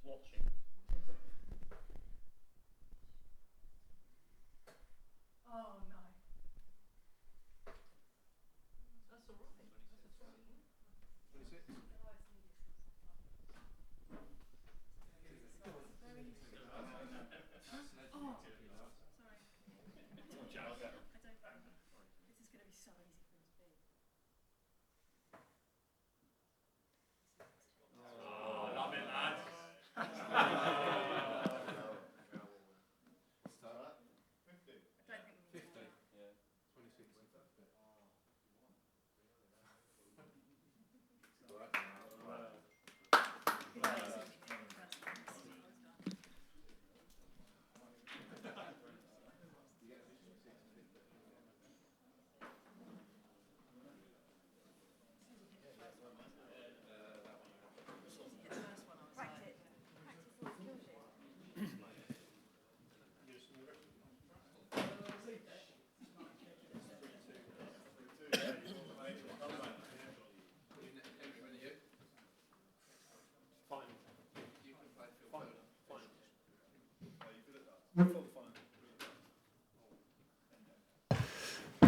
watching. Oh no. That's all right. 26.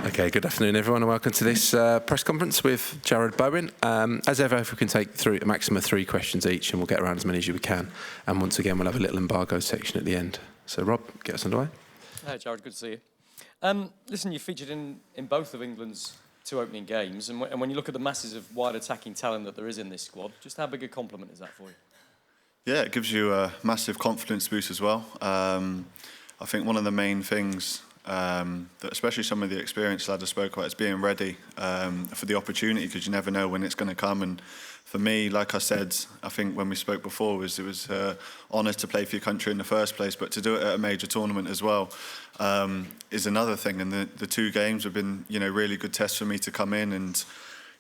Okay, good afternoon everyone and welcome to this press conference with Jarrod Bowen. As ever, if we can take through a maximum of 3 questions each and we'll get around as many as we can. And once again, we'll have a little embargo section at the end. So Rob, get us underway. Hi Jarrod, good to see you. Listen, you featured in both of England's 2 opening games, and when you look at the masses of wide attacking talent that there is in this squad, just how big a compliment is that for you? Yeah, it gives you a massive confidence boost as well. I think one of the main things that especially some of the experienced lads I spoke about is being ready for the opportunity, because you never know when it's going to come. And for me, like I said, I think when we spoke before, it was honour to play for your country in the first place, but to do it at a major tournament as well is another thing. And the 2 games have been, really good tests for me to come in and,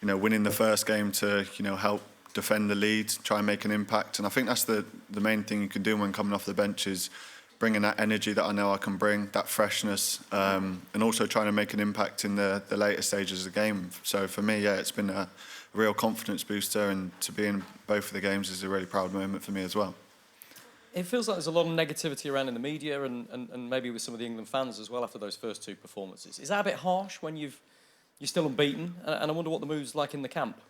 winning the first game to, help defend the lead, try and make an impact. And I think that's the main thing you can do when coming off the bench is bringing that energy that I know I can bring, that freshness, and also trying to make an impact in the later stages of the game. So for me, yeah, it's been a real confidence booster, and to be in both of the games is a really proud moment for me as well. It feels like there's a lot of negativity around in the media and maybe with some of the England fans as well after those first 2 performances. Is that a bit harsh when you're still unbeaten? And I wonder what the mood's like in the camp.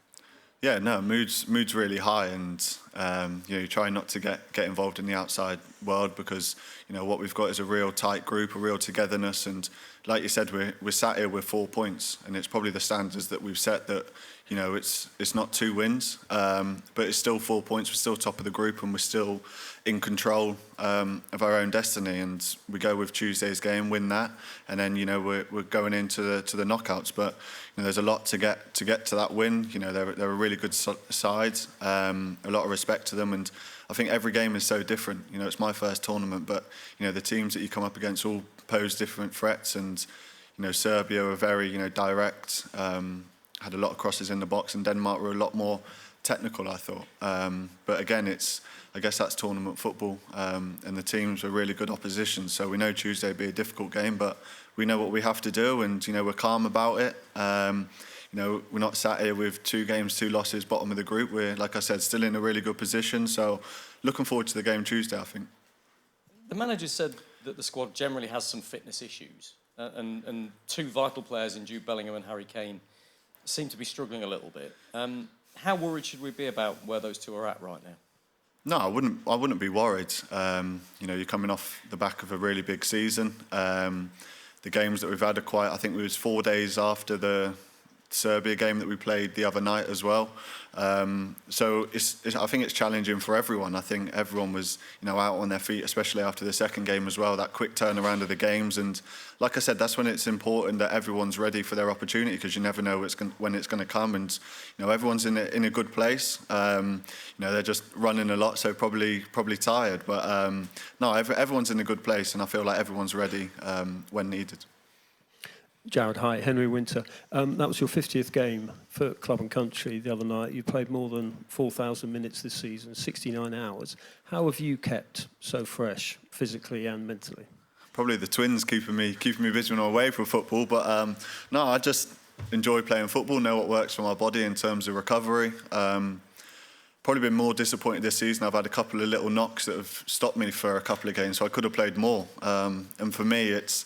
Yeah, no, mood's really high, and you try not to get involved in the outside world, because what we've got is a real tight group, a real togetherness, and like you said, we're sat here with 4 points, and it's probably the standards that we've set that it's not 2 wins, but it's still 4 points. We're still top of the group, and we're still in control of our own destiny. And we go with Tuesday's game, win that, and then we're going into the knockouts. But there's a lot to get to that win. They're a really good side, a lot of respect to them, and I think every game is so different. It's my first tournament, but the teams that you come up against all pose different threats, and Serbia were very direct, had a lot of crosses in the box, and Denmark were a lot more technical, I thought. But again, I guess that's tournament football, and the teams were really good opposition. So we know Tuesday will be a difficult game, but we know what we have to do, and we're calm about it. We're not sat here with 2 games, 2 losses, bottom of the group. We're, like I said, still in a really good position. So looking forward to the game Tuesday, I think. The manager said that the squad generally has some fitness issues, and 2 vital players in Jude Bellingham and Harry Kane seem to be struggling a little bit. How worried should we be about where those 2 are at right now? No, I wouldn't be worried. You're coming off the back of a really big season. The games that we've had are quite, I think it was 4 days after the Serbia game that we played the other night as well. So I think it's challenging for everyone. I think everyone was out on their feet, especially after the second game as well, that quick turnaround of the games. And like I said, that's when it's important that everyone's ready for their opportunity, because you never know when it's going to come. And everyone's in a good place. They're just running a lot, so probably tired. But no, everyone's in a good place, and I feel like everyone's ready when needed. Jarrod, hi. Henry Winter. That was your 50th game for club and country the other night. You played more than 4,000 minutes this season, 69 hours. How have you kept so fresh, physically and mentally? Probably the twins keeping me busy when I'm away from football. But no, I just enjoy playing football, know what works for my body in terms of recovery. probably been more disappointed this season. I've had a couple of little knocks that have stopped me for a couple of games, so I could have played more. And for me, it's,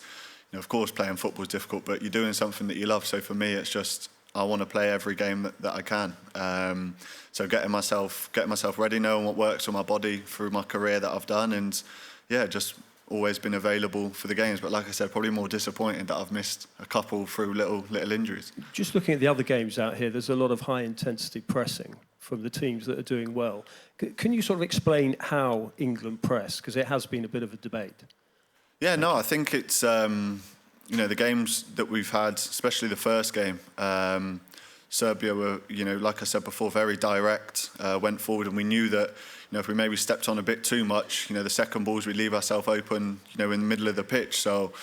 of course, playing football is difficult, but you're doing something that you love. So for me, it's just I want to play every game that I can. So getting myself ready, knowing what works for my body through my career that I've done, and just always been available for the games. But like I said, probably more disappointed that I've missed a couple through little injuries. Just looking at the other games out here, there's a lot of high-intensity pressing from the teams that are doing well. Can you sort of explain how England press? Because it has been a bit of a debate. Yeah, no, I think it's, the games that we've had, especially the first game, Serbia were, like I said before, very direct, went forward, and we knew that, if we maybe stepped on a bit too much, the second balls, we leave ourselves open, in the middle of the pitch. So,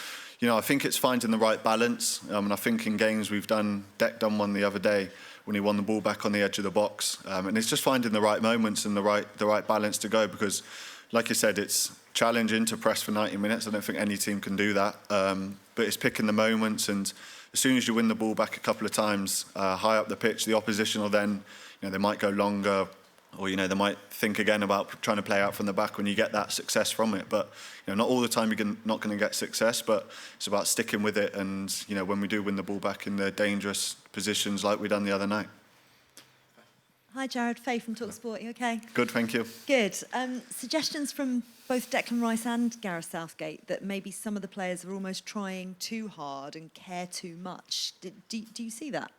I think it's finding the right balance. And I think in games we've done, Dec done one the other day when he won the ball back on the edge of the box. And it's just finding the right moments and the right balance to go, because, like you said, it's challenging to press for 90 minutes. I don't think any team can do that. But it's picking the moments, and as soon as you win the ball back a couple of times high up the pitch, the opposition will then, they might go longer, or they might think again about trying to play out from the back when you get that success from it. But not all the time you're not going to get success, but it's about sticking with it. And when we do win the ball back in the dangerous positions like we done the other night. Hi, Jarrod. Faye from TalkSport. You okay? Good, thank you. Good. Suggestions from both Declan Rice and Gareth Southgate that maybe some of the players are almost trying too hard and care too much. Do you see that?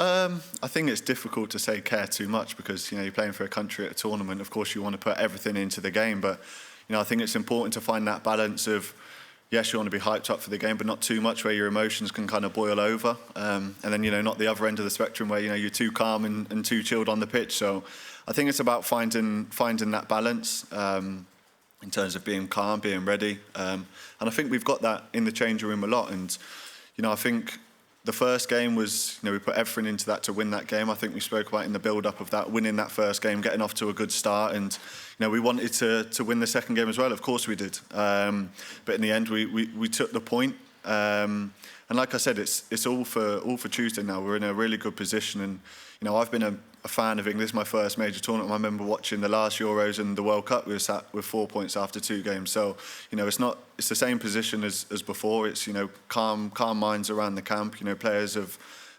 I think it's difficult to say care too much, because you're playing for a country at a tournament. Of course, you want to put everything into the game, but I think it's important to find that balance of, yes, you want to be hyped up for the game, but not too much where your emotions can kind of boil over, and then not the other end of the spectrum where you're too calm and too chilled on the pitch. So I think it's about finding that balance in terms of being calm, being ready, and I think we've got that in the changing room a lot. And I think the first game was, we put everything into that to win that game. I think we spoke about in the build-up of that, winning that first game, getting off to a good start, and we wanted to win the second game as well. Of course we did, but in the end we took the point. And like I said, it's all for Tuesday now. We're in a really good position, and I've been a fan of England. This is my first major tournament. I remember watching the last Euros and the World Cup. We were sat with 4 points after 2 games. So it's the same position as before. It's calm minds around the camp. Players have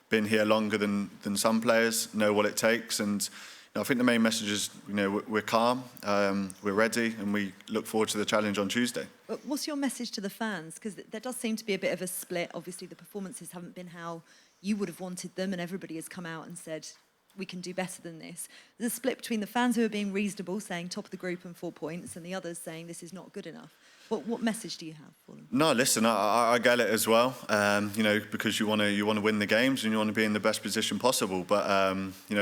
been here longer than some players, know what it takes, and I think the main message is we're calm, we're ready, and we look forward to the challenge on Tuesday. What's your message to the fans? Because there does seem to be a bit of a split. Obviously, the performances haven't been how you would have wanted them, and everybody has come out and said, we can do better than this. There's a split between the fans who are being reasonable, saying top of the group and 4 points, and the others saying this is not good enough. What message do you have for them? No, listen, I get it as well. Because you want to win the games and you want to be in the best position possible. But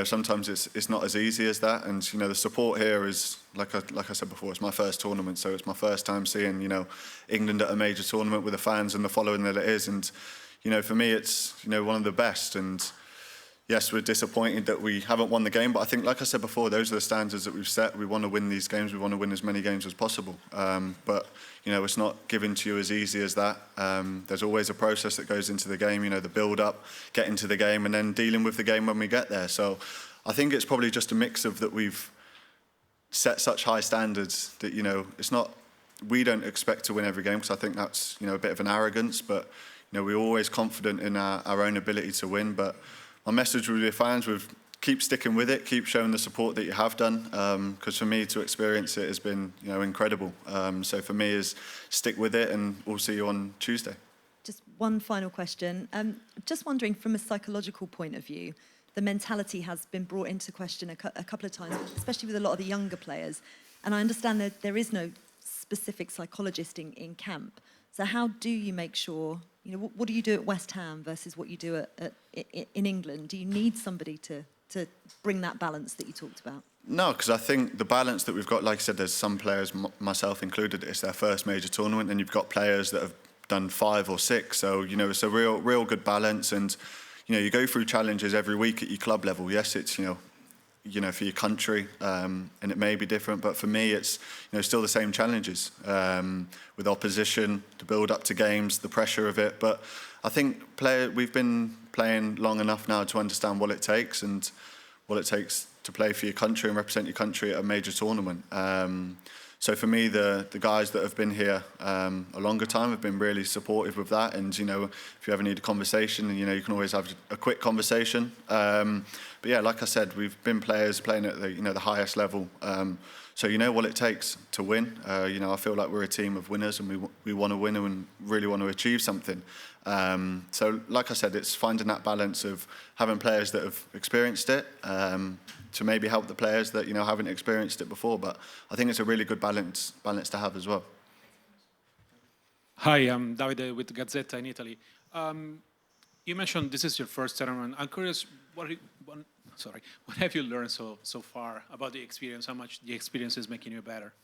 sometimes it's not as easy as that. And the support here is like I said before, it's my first tournament, so it's my first time seeing England at a major tournament with the fans and the following that it is. And for me, it's one of the best. And yes, we're disappointed that we haven't won the game, but I think, like I said before, those are the standards that we've set. We want to win these games. We want to win as many games as possible. But it's not given to you as easy as that. There's always a process that goes into the game. The build-up, getting to the game, and then dealing with the game when we get there. So I think it's probably just a mix of that we've set such high standards that it's not. We don't expect to win every game, because I think that's a bit of an arrogance. But we're always confident in our own ability to win. But my message with your fans would keep sticking with it, keep showing the support that you have done, because for me to experience it has been incredible. So for me is stick with it, and we'll see you on Tuesday. Just one final question. Just wondering, from a psychological point of view, the mentality has been brought into question a couple of times, especially with a lot of the younger players. And I understand that there is no specific psychologist in camp. So how do you make sure, what do you do at West Ham versus what you do in England? Do you need somebody to bring that balance that you talked about? No, because I think the balance that we've got, like I said, there's some players, myself included, it's their first major tournament, and you've got players that have done 5 or 6. So, it's a real good balance. And, you go through challenges every week at your club level. Yes, it's, for your country, and it may be different, but for me, it's still the same challenges with opposition, the build up to games, the pressure of it. But I think we've been playing long enough now to understand what it takes and what it takes to play for your country and represent your country at a major tournament. So for me, the guys that have been here a longer time have been really supportive with that. And, you know, if you ever need a conversation, you know, you can always have a quick conversation. But yeah, like I said, we've been players playing at the, you know, the highest level. So you know what it takes to win. You know, I feel like we're a team of winners, and we want to win and really want to achieve something. So like I said, it's finding that balance of having players that have experienced it, to maybe help the players that, you know, haven't experienced it before. But I think it's a really good balance to have as well. Hi, I'm Davide with Gazzetta in Italy. You mentioned this is your first tournament. I'm curious, what have you learned so far about the experience? How much the experience is making you better?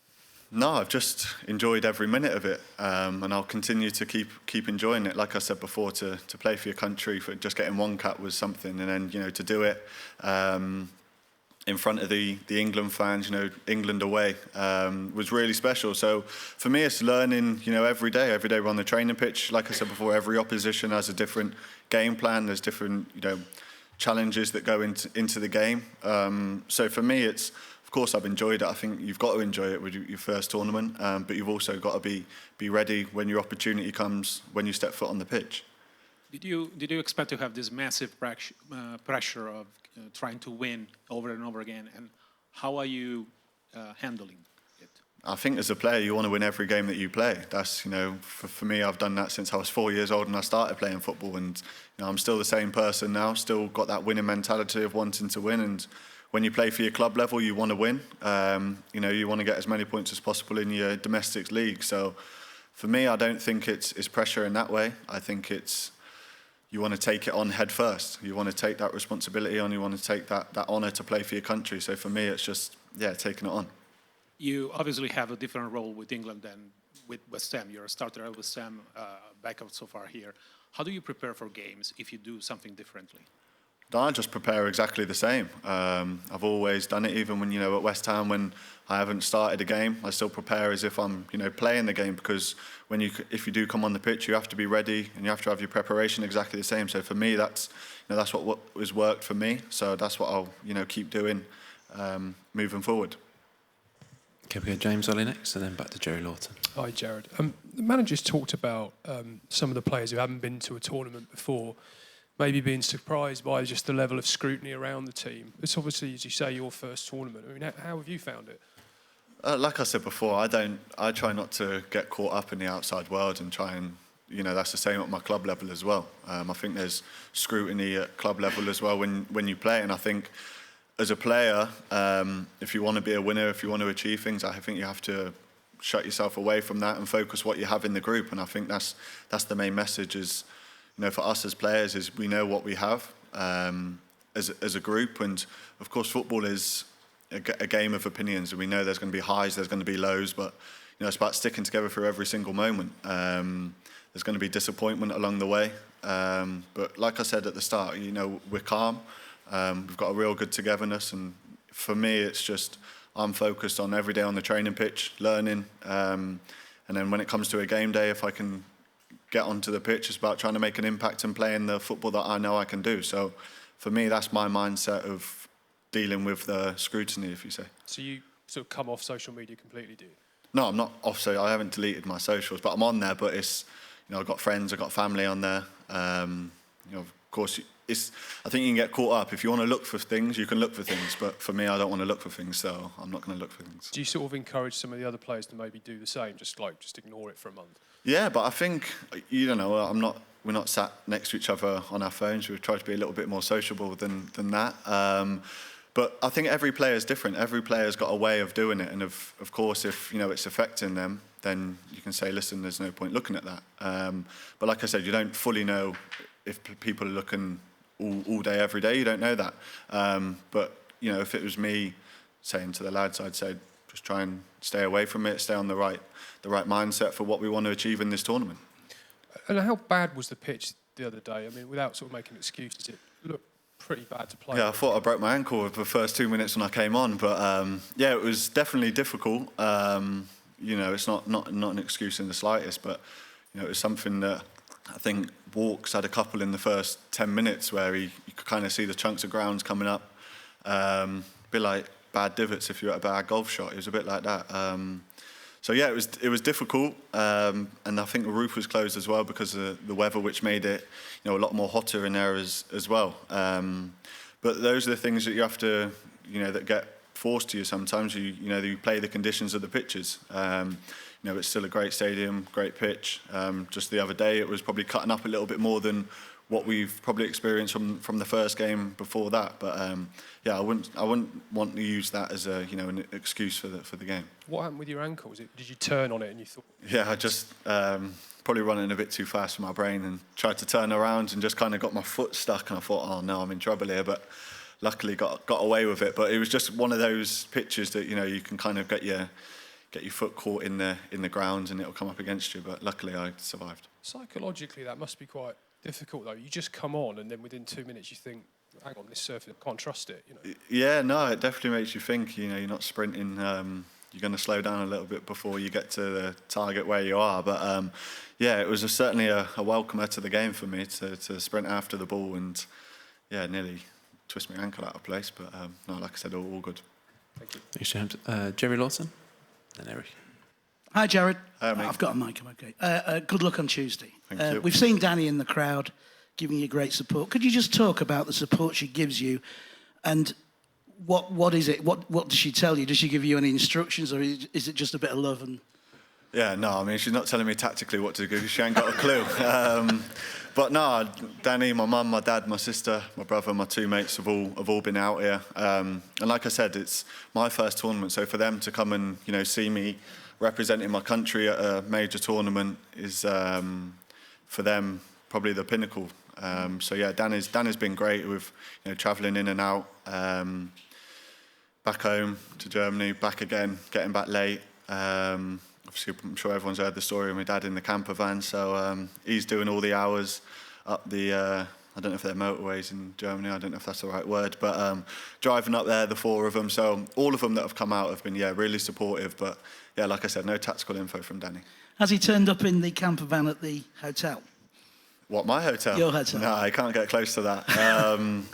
No, I've just enjoyed every minute of it, and I'll continue to keep enjoying it. Like I said before, to play for your country, for just getting one cap was something, and then, you know, to do it in front of the England fans, you know, England away, was really special. So for me, it's learning, you know, every day. Every day we're on the training pitch. Like I said before, every opposition has a different game plan. There's different, you know, challenges that go into the game. So for me, it's, of course, I've enjoyed it. I think you've got to enjoy it with your first tournament, but you've also got to be ready when your opportunity comes, when you step foot on the pitch. Did you expect to have this massive pressure of trying to win over and over again, and how are you handling it? I think as a player, you want to win every game that you play. That's, you know, for me, I've done that since I was 4 years old and I started playing football, and, you know, I'm still the same person now, still got that winning mentality of wanting to win. And when you play for your club level, you want to win. You know, you want to get as many points as possible in your domestic league. So for me, I don't think it's pressure in that way. I think it's, you want to take it on head first. You want to take that responsibility on. You want to take that honour to play for your country. So for me, it's just, yeah, taking it on. You obviously have a different role with England than with West Ham. You're a starter at West Ham, backup so far here. How do you prepare for games if you do something differently? I just prepare exactly the same. I've always done it, even when, you know, at West Ham, when I haven't started a game, I still prepare as if I'm, you know, playing the game, because if you do come on the pitch, you have to be ready and you have to have your preparation exactly the same. So for me, that's, you know, that's what has worked for me. So that's what I'll, you know, keep doing moving forward. Okay, we go James Ollie next, and then back to Jerry Lawton. Hi, Jarrod. The manager's talked about some of the players who haven't been to a tournament before, maybe being surprised by just the level of scrutiny around the team. It's obviously, as you say, your first tournament. I mean, how have you found it? Like I said before, I try not to get caught up in the outside world and try and, you know, that's the same at my club level as well. I think there's scrutiny at club level as well when you play, and I think as a player, if you want to be a winner, if you want to achieve things, I think you have to shut yourself away from that and focus what you have in the group. And I think that's the main message is, you know, for us as players, is we know what we have as a group. And of course, football is a game of opinions, and we know there's going to be highs, there's going to be lows, but, you know, it's about sticking together through every single moment. There's going to be disappointment along the way, but like I said at the start, you know, we're calm. We've got a real good togetherness, and for me, it's just I'm focused on every day on the training pitch, learning, and then when it comes to a game day, if I can get onto the pitch, it's about trying to make an impact and playing the football that I know I can do. So for me, that's my mindset of dealing with the scrutiny, if you say. So you sort of come off social media completely, do you? No, I'm not off, so I haven't deleted my socials, but I'm on there, but it's, you know, I've got friends, I've got family on there. You know, of course, I think you can get caught up. If you want to look for things, you can look for things, but for me, I don't want to look for things, so I'm not going to look for things. Do you sort of encourage some of the other players to maybe do the same, just ignore it for a month? Yeah, but I think, you don't know, we're not sat next to each other on our phones. We try to be a little bit more sociable than that. But I think every player is different. Every player's got a way of doing it, and of course, if, you know, it's affecting them, then you can say, listen, there's no point looking at that. But like I said, you don't fully know if people are looking all day, every day. You don't know that. But, you know, if it was me saying to the lads, I'd say just try and stay away from it, stay on the right mindset for what we want to achieve in this tournament. And how bad was the pitch the other day? I mean, without sort of making excuses, it looked pretty bad to play. Yeah, I thought I broke my ankle with the first 2 minutes when I came on, but yeah, it was definitely difficult. You know, it's not an excuse in the slightest, but, you know, it was something that I think Walks had a couple in the first 10 minutes where you could kind of see the chunks of grounds coming up. But bit like bad divots if you're at a bad golf shot. It was a bit like that. So yeah, it was difficult, and I think the roof was closed as well because of the weather, which made it, you know, a lot more hotter in there as well. But those are the things that you have to, you know, that get forced to you sometimes. You know, you play the conditions of the pitches. You know, it's still a great stadium, great pitch. Just the other day, it was probably cutting up a little bit more than what we've probably experienced from the first game before that. But yeah, I wouldn't want to use that as a, you know, an excuse for the game. What happened with your ankle? Did you turn on it and you thought? Yeah, I just probably running a bit too fast for my brain and tried to turn around and just kind of got my foot stuck, and I thought, oh no, I'm in trouble here. But luckily got away with it. But it was just one of those pitches that, you know, you can kind of get your foot caught in the ground and it'll come up against you. But luckily I survived. Psychologically, that must be quite difficult though. You just come on and then within 2 minutes you think, hang on, this surface, I can't trust it, you know. Yeah, no, it definitely makes you think, you know, you're not sprinting, you're going to slow down a little bit before you get to the target where you are. But yeah, it was certainly a welcomer to the game for me to sprint after the ball and yeah, nearly twist my ankle out of place. But no, like I said, all good. Thank you. Thanks, James. Jerry Lawson, then Eric. Hi, Jarrod. Hi, mate. I've got a mic, I'm okay. Good luck on Tuesday. Thank you. We've seen Danny in the crowd giving you great support. Could you just talk about the support she gives you and what is it? What does she tell you? Does she give you any instructions or is it just a bit of love? And Yeah, no, I mean, she's not telling me tactically what to do. She ain't got a clue. But no, Danny, my mum, my dad, my sister, my brother, my two mates have all been out here. And like I said, it's my first tournament, so for them to come and, you know, see me representing my country at a major tournament is for them probably the pinnacle. So yeah, Danny's been great with, you know, travelling in and out, back home to Germany, back again, getting back late. Obviously, I'm sure everyone's heard the story of my dad in the camper van. So he's doing all the hours up the, I don't know if they're motorways in Germany, I don't know if that's the right word, but driving up there, the four of them. So all of them that have come out have been, yeah, really supportive. But yeah, like I said, no tactical info from Danny. has he turned up in the camper van at the hotel? What, my hotel? Your hotel. No, I can't get close to that.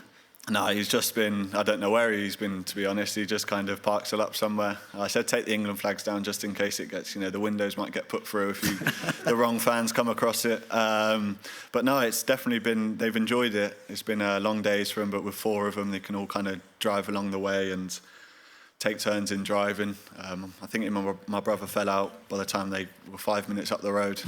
No, he's just been, I don't know where he's been, to be honest. He just kind of parks it up somewhere. I said take the England flags down just in case it gets, you know, the windows might get put through if the wrong fans come across it. But no, it's definitely been, they've enjoyed it. It's been long days for them, but with four of them, they can all kind of drive along the way and take turns in driving. I think him and my brother fell out by the time they were 5 minutes up the road.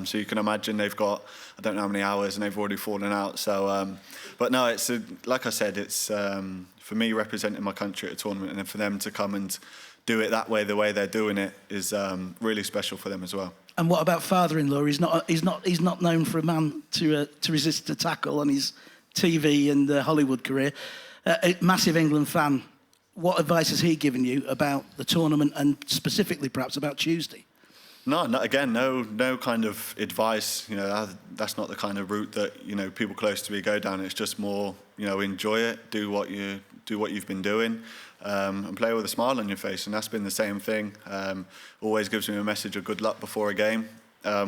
So you can imagine they've got, I don't know how many hours, and they've already fallen out. So, but no, it's like I said, it's for me representing my country at a tournament, and then for them to come and do it that way, the way they're doing it, is really special for them as well. And what about father-in-law? He's not known for a man to resist a tackle on his TV and Hollywood career. A massive England fan. What advice has he given you about the tournament and specifically perhaps about Tuesday? No, no kind of advice. You know, that's not the kind of route that, you know, people close to me go down. It's just more, you know, enjoy it, do what you've been doing, and play with a smile on your face. And that's been the same thing. Always gives me a message of good luck before a game,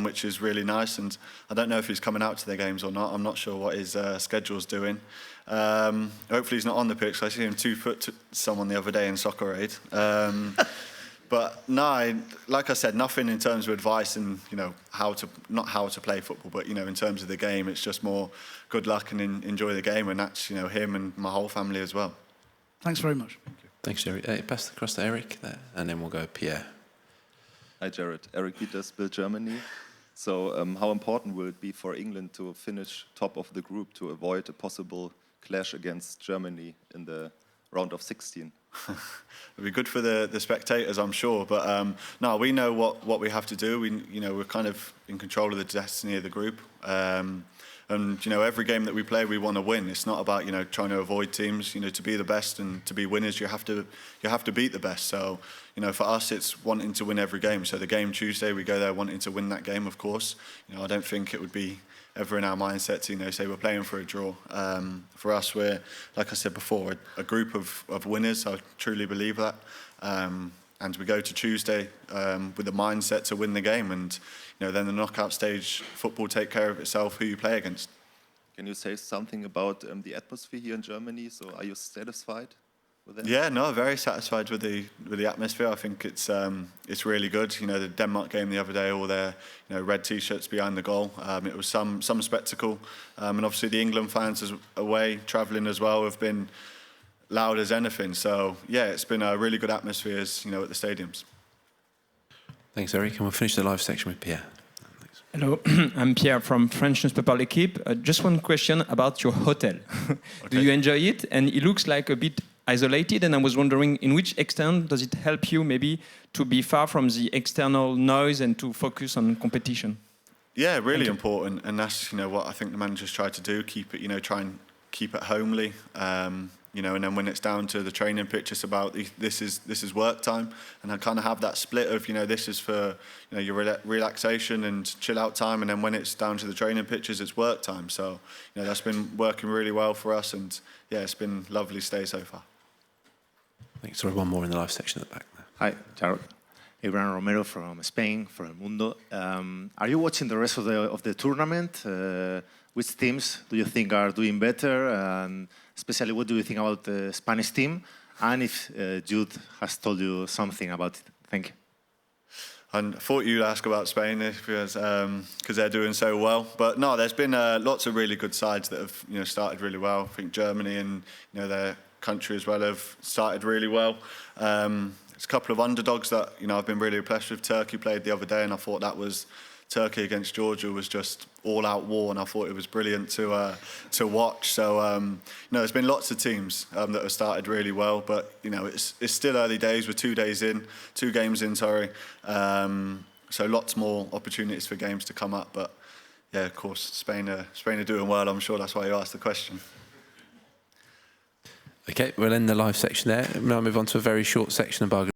which is really nice. And I don't know if he's coming out to the games or not. I'm not sure what his schedule's doing. Hopefully he's not on the pitch. I see him 2 foot to someone the other day in Soccer Aid. But no, like I said, nothing in terms of advice and, you know, not how to play football, but, you know, in terms of the game, it's just more good luck and enjoy the game. And that's, you know, him and my whole family as well. Thanks very much. Thank you. Thanks, Jerry. Pass across to Eric there, and then we'll go Pierre. Hi, Jarrod. Eric Peters, Bill Germany. So how important will it be for England to finish top of the group to avoid a possible clash against Germany in the round of 16? It'll be good for the spectators, I'm sure. But no, we know what we have to do. We're kind of in control of the destiny of the group. And, you know, every game that we play, we want to win. It's not about, you know, trying to avoid teams. You know, to be the best and to be winners, you have to beat the best. So, you know, for us, it's wanting to win every game. So the game Tuesday, we go there wanting to win that game, of course. You know, I don't think it would be ever in our mindset to, you know, say we're playing for a draw. For us, we're, like I said before, a group of winners. I truly believe that. And we go to Tuesday with the mindset to win the game. And, you know, then the knockout stage, football take care of itself, who you play against. Can you say something about the atmosphere here in Germany? So are you satisfied? with it? Yeah, no, very satisfied with the atmosphere. I think it's really good. You know, the Denmark game the other day, all their red T-shirts behind the goal. It was some spectacle, and obviously the England fans away travelling as well have been loud as anything. So yeah, it's been a really good atmosphere, at the stadiums. Thanks, Eric. And we'll finish the live section with Pierre. Hello, I'm Pierre from French newspaper L'Equipe. Just one question about your hotel. Do you enjoy it? And it looks like a bit isolated, and I was wondering in which extent does it help you maybe to be far from the external noise and to focus on competition? Yeah, really important, and that's what I think the managers try to do. Keep it, try and keep it homely. And then when it's down to the training pitch, it's about this is work time, and I kind of have that split of this is for your relaxation and chill out time, and then when it's down to the training pitches, it's work time. So that's been working really well for us, and yeah, it's been lovely stay so far. Thanks. Sorry, one more in the live section at the back there. Hi, Jarrod. Abraham Romero from Spain, from El Mundo. Are you watching the rest of the tournament? Which teams do you think are doing better? And especially, what do you think about the Spanish team? And if Jude has told you something about it. Thank you. And I thought you'd ask about Spain because they're doing so well. But no, there's been lots of really good sides that have started really well. I think Germany and their country as well have started really well. There's a couple of underdogs that I've been really impressed with. Turkey played the other day, and I thought that was Turkey against Georgia was just all-out war, and I thought it was brilliant to watch. So there's been lots of teams that have started really well, but it's still early days. We're 2 games in. So lots more opportunities for games to come up. But yeah, of course, Spain are doing well. I'm sure that's why you asked the question. Okay, we'll end the live section there. Now move on to a very short section about